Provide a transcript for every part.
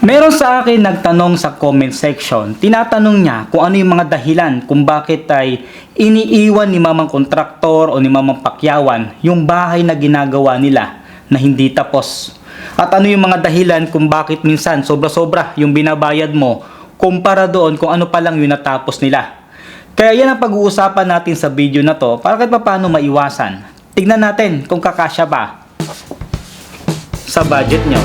Meron sa akin nagtanong sa comment section, tinatanong niya kung ano yung mga dahilan kung bakit ay iniiwan ni mamang kontraktor o ni mamang pakyawan yung bahay na ginagawa nila na hindi tapos. At ano yung mga dahilan kung bakit minsan sobra-sobra yung binabayad mo kumpara doon kung ano pa lang yung natapos nila. Kaya yan ang pag-uusapan natin sa video na to para kahit paano maiwasan. Tignan natin kung kakasya ba sa budget nyo.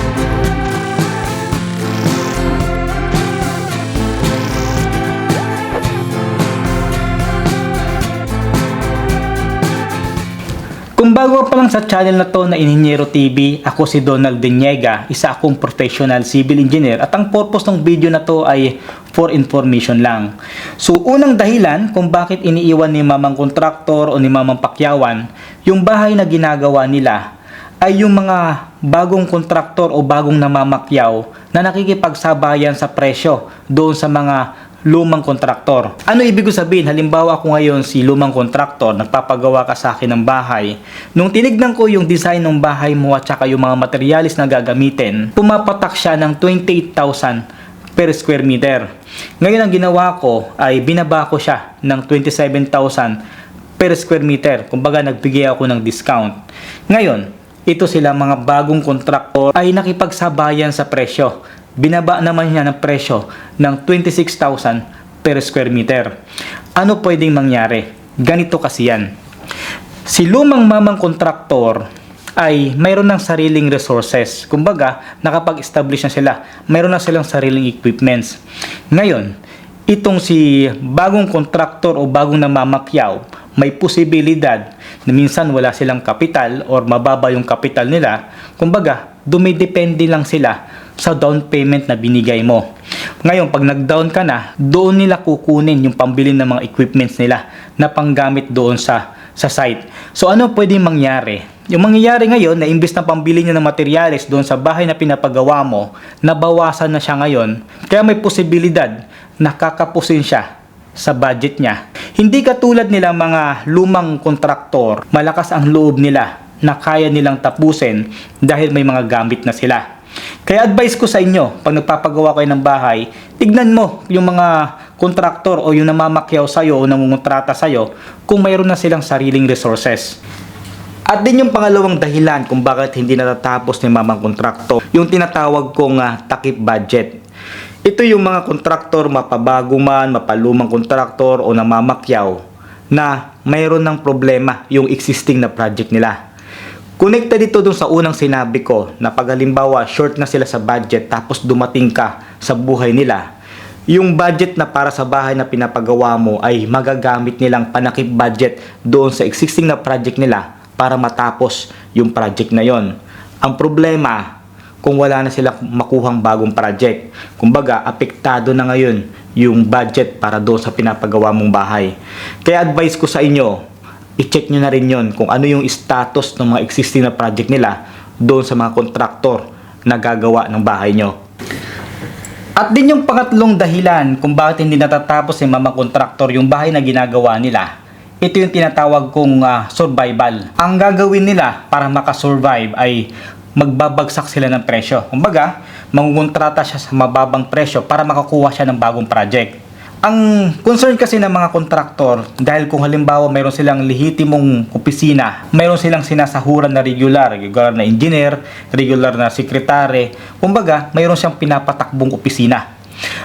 Kung bago pa lang sa channel na to na Inhinyero TV, ako si Donald Deniega, isa akong professional civil engineer at ang purpose ng video na to ay for information lang. So unang dahilan kung bakit iniiwan ni mamang kontraktor o ni mamang pakyawan yung bahay na ginagawa nila ay yung mga bagong kontraktor o bagong namamakyaw na nakikipagsabayan sa presyo doon sa mga lumang kontraktor. Ano ibig ko sabihin? Halimbawa ako ngayon si lumang kontraktor, nagpapagawa ka sa akin ng bahay. Nung tinignan ko yung design ng bahay mo at saka yung mga materialis na gagamitin, pumapatak siya ng 28,000 per square meter. Ngayon ang ginawa ko ay binaba ko siya ng 27,000 per square meter. Kumbaga nagbigay ako ng discount. Ngayon, ito sila mga bagong kontraktor ay nakipagsabayan sa presyo. Binaba naman niya ng presyo ng 26,000 per square meter. Ano pwedeng mangyari? Ganito kasi yan. Si lumang mamang kontraktor ay mayroon ng sariling resources. Kumbaga, nakapag-establish na sila. Mayroon na silang sariling equipments. Ngayon, itong si bagong kontraktor o bagong namamakyaw, may posibilidad na minsan wala silang kapital or mababa yung kapital nila. Kumbaga, dumidepende lang sila sa down payment na binigay mo. Ngayon, pag nag-down ka na, doon nila kukunin yung pambili ng mga equipments nila na panggamit doon sa site. So, ano pwedeng mangyari? Yung mangyayari ngayon, na imbes na pambili niya ng materyales doon sa bahay na pinapagawa mo, nabawasan na siya ngayon, kaya may posibilidad na kakapusin siya sa budget niya. Hindi katulad nila mga lumang kontraktor, malakas ang loob nila na kaya nilang tapusin dahil may mga gamit na sila. Kaya advice ko sa inyo, pag nagpapagawa kayo ng bahay, tignan mo yung mga kontraktor o yung namamakyaw sa'yo o nangungontrata sa'yo kung mayroon na silang sariling resources. At din yung pangalawang dahilan kung bakit hindi natatapos ni mamang kontraktor, yung tinatawag kong takip budget. Ito yung mga kontraktor, mapabago man, mapalumang kontraktor o namamakyaw na mayroon ng problema yung existing na project nila. Connected dito dun sa unang sinabi ko na pag halimbawa short na sila sa budget tapos dumating ka sa buhay nila, yung budget na para sa bahay na pinapagawa mo ay magagamit nilang panakip budget doon sa existing na project nila para matapos yung project na yon. Ang problema, kung wala na silang makuhang bagong project, kumbaga apektado na ngayon yung budget para doon sa pinapagawa mong bahay. Kaya advice ko sa inyo, i-check nyo na rin yon kung ano yung status ng mga existing na project nila doon sa mga kontraktor na gagawa ng bahay nyo. At din yung pangatlong dahilan kung bakit hindi natatapos ng mga kontraktor yung bahay na ginagawa nila, ito yung tinatawag kong survival. Ang gagawin nila para makasurvive ay magbabagsak sila ng presyo. Kumbaga, mangungontrata siya sa mababang presyo para makakuha siya ng bagong project. Ang concern kasi ng mga kontraktor, dahil kung halimbawa mayroon silang lehitimong opisina, mayroon silang sinasahuran na regular na engineer, regular na sekretary, kumbaga mayroon siyang pinapatakbong opisina.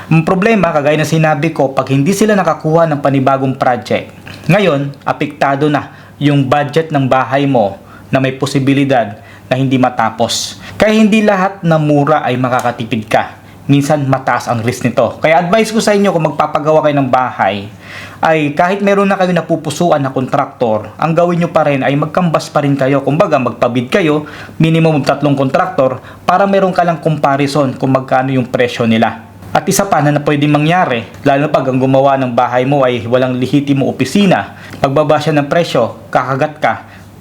Ang problema, kagaya na sinabi ko, pag hindi sila nakakuha ng panibagong project, ngayon, apektado na yung budget ng bahay mo na may posibilidad na hindi matapos. Kaya hindi lahat na mura ay makakatipid ka. Minsan mataas ang risk nito. Kaya advice ko sa inyo kung magpapagawa kayo ng bahay ay kahit meron na kayo napupusuan na kontraktor, ang gawin nyo pa rin ay magkambas pa rin kayo. Kumbaga magpabid kayo, minimum 3 kontraktor para meron ka lang comparison kung magkano yung presyo nila. At isa pa na pwedeng mangyari, lalo pag ang gumawa ng bahay mo ay walang lehitimo opisina, pagbaba siya ng presyo, kakagat ka.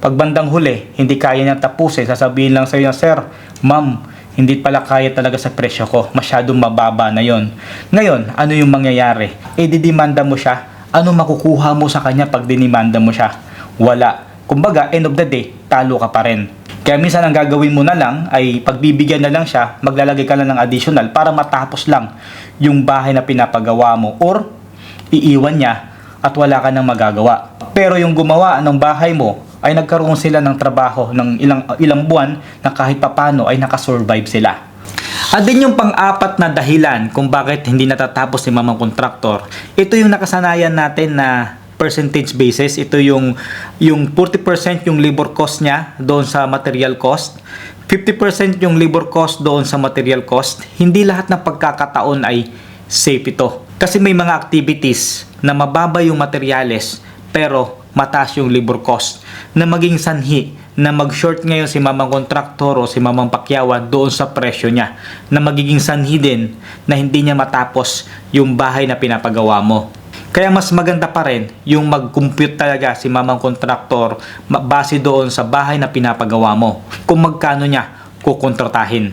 Pag bandang huli, hindi kaya niya tapusin, sasabihin lang sa'yo, sir, ma'am, hindi pala kaya talaga sa presyo ko, masyadong mababa na yon. Ngayon, ano yung mangyayari? Didemanda mo siya, ano makukuha mo sa kanya pag dinimanda mo siya? Wala. Kumbaga, end of the day, talo ka pa rin. Kaya minsan ang gagawin mo na lang ay pagbibigyan na lang siya, maglalagay ka lang ng additional para matapos lang yung bahay na pinapagawa mo, or iiwan niya at wala ka nang magagawa. Pero yung gumawa ng bahay mo ay nagkaroon sila ng trabaho ng ilang buwan na kahit papano ay nakasurvive sila. At din yung pang-apat na dahilan kung bakit hindi natatapos ni mamang kontraktor, ito yung nakasanayan natin na percentage basis. Ito yung 40% yung labor cost niya doon sa material cost, 50% yung labor cost doon sa material cost. Hindi lahat ng pagkakataon ay safe ito. Kasi may mga activities na mababa yung materyales pero mataas yung labor cost na maging sanhi na mag-short ngayon si mamang kontraktor o si mamang pakyawan doon sa presyo niya, na magiging sanhi din na hindi niya matapos yung bahay na pinapagawa mo. Kaya mas maganda pa rin yung mag-compute talaga si mamang kontraktor base doon sa bahay na pinapagawa mo kung magkano niya kukontratahin.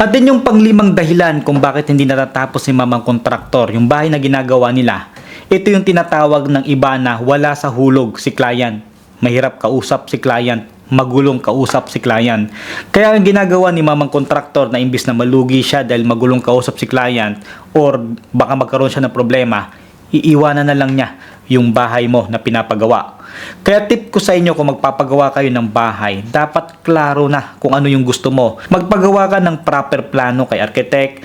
At din yung panglimang dahilan kung bakit hindi natatapos si mamang kontraktor yung bahay na ginagawa nila, ito yung tinatawag ng iba na wala sa hulog si client. Mahirap kausap si client, magulong kausap si client. Kaya ang ginagawa ni mamang kontraktor na imbis na malugi siya dahil magulong kausap si client or baka magkaroon siya ng problema, iiwanan na lang niya yung bahay mo na pinapagawa. Kaya tip ko sa inyo, kung magpapagawa kayo ng bahay, dapat klaro na kung ano yung gusto mo. Magpagawa ka ng proper plano kay architect,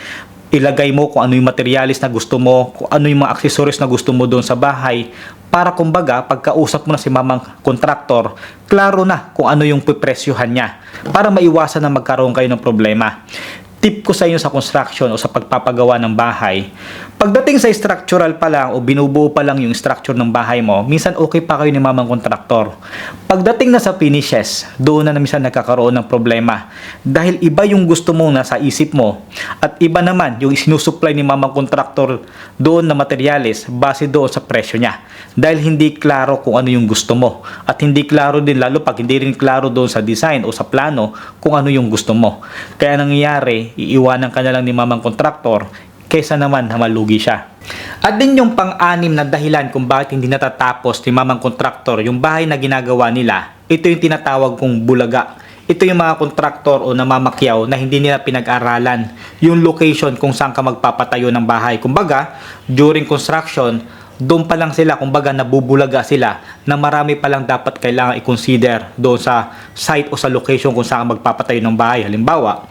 ilagay mo kung ano yung materialis na gusto mo, kung ano yung mga accessories na gusto mo doon sa bahay, para kumbaga pagkausap mo na si mamang kontraktor, klaro na kung ano yung pipresyohan niya para maiwasan na magkaroon kayo ng problema. Tip ko sa inyo sa construction o sa pagpapagawa ng bahay, pagdating sa structural pa lang o binubuo pa lang yung structure ng bahay mo, minsan okay pa kayo ni mamang kontraktor. Pagdating na sa finishes, doon na minsan nagkakaroon ng problema dahil iba yung gusto mo nasa isip mo at iba naman yung sinusupply ni mamang kontraktor doon na materyales base doon sa presyo niya, dahil hindi klaro kung ano yung gusto mo at hindi klaro din, lalo pag hindi rin klaro doon sa design o sa plano kung ano yung gusto mo. Kaya nangyayari, iiwanan ka na lang ni mamang kontraktor kaysa naman na malugi siya. At din yung pang-anim na dahilan kung bakit hindi natatapos ni mamang kontraktor yung bahay na ginagawa nila, ito yung tinatawag kong bulaga. Ito yung mga kontraktor o namamakyaw na hindi nila pinag-aralan yung location kung saan ka magpapatayo ng bahay. Kumbaga, during construction, doon pa lang sila, kumbaga nabubulaga sila na marami pa lang dapat kailangan i-consider doon sa site o sa location kung saan magpapatayo ng bahay. Halimbawa,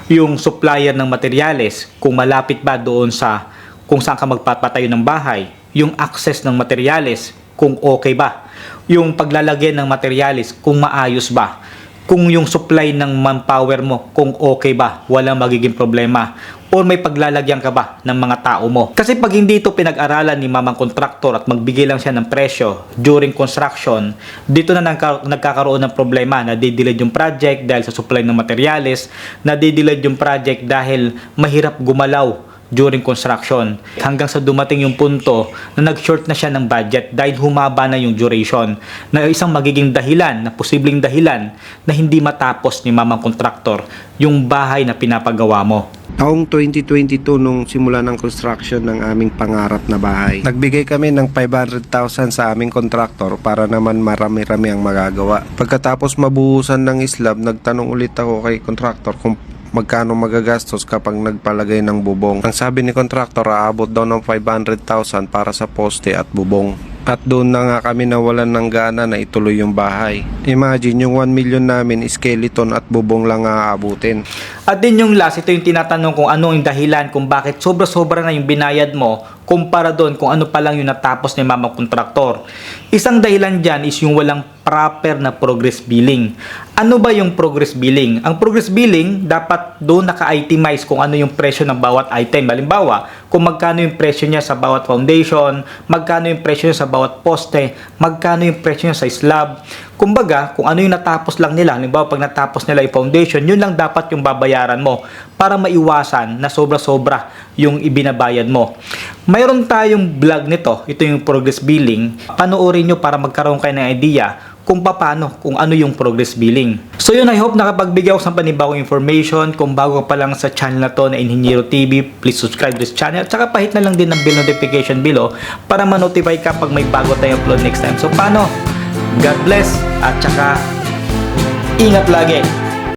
yung supplier ng materyales, kung malapit ba doon sa kung saan ka magpapatayo ng bahay, yung access ng materyales, kung okay ba, yung paglalagyan ng materyales, kung maayos ba, kung yung supply ng manpower mo, kung okay ba, walang magiging problema, o may paglalagyan ka ba ng mga tao mo. Kasi pag hindi ito pinag-aralan ni mamang kontraktor at magbigay lang siya ng presyo during construction, dito na nagkakaroon ng problema, na didelay yung project dahil sa supply ng materyales, na didelay yung project dahil mahirap gumalaw during construction, hanggang sa dumating yung punto na nag-short na siya ng budget dahil humaba na yung duration, na isang magiging dahilan, na posibleng dahilan na hindi matapos ni mamang kontraktor yung bahay na pinapagawa mo. Taong 2022 nung simula ng construction ng aming pangarap na bahay, nagbigay kami ng 500,000 sa aming kontraktor para naman marami-rami ang magagawa. Pagkatapos mabuhusan ng slab, nagtanong ulit ako kay kontraktor kung magkano magagastos kapag nagpalagay ng bubong. Ang sabi ni kontraktor, aabot daw ng 500,000 para sa poste at bubong. At doon na nga kami nawalan ng gana na ituloy yung bahay. Imagine, yung 1 million namin, skeleton at bubong lang aabutin. At din yung last, ito yung tinatanong kung ano yung dahilan kung bakit sobra-sobra na yung binayad mo kumpara doon kung ano pa lang yung natapos ni mamang kontraktor. Isang dahilan dyan is yung walang proper na progress billing. Ano ba yung progress billing? Ang progress billing, dapat doon naka-itemize kung ano yung presyo ng bawat item. Halimbawa, kung magkano yung presyo niya sa bawat foundation, magkano yung presyo niya sa bawat poste, magkano yung presyo niya sa slab. Kumbaga, kung ano yung natapos lang nila, halimbawa pag natapos nila yung foundation, yun lang dapat yung babayaran mo para maiwasan na sobra-sobra yung ibinabayad mo. Mayroon tayong vlog nito, ito yung progress billing. Panoorin nyo para magkaroon kayo ng idea kung paano, kung ano yung progress billing. So yun, I hope nakapagbigay ako sa panibagong information. Kung bago ka pa lang sa channel na to na Inhinyero TV, please subscribe to this channel. At saka pahit na lang din ng bell notification below para ma-notify ka pag may bago tayong upload next time. So paano? God bless at saka Ingat lagi.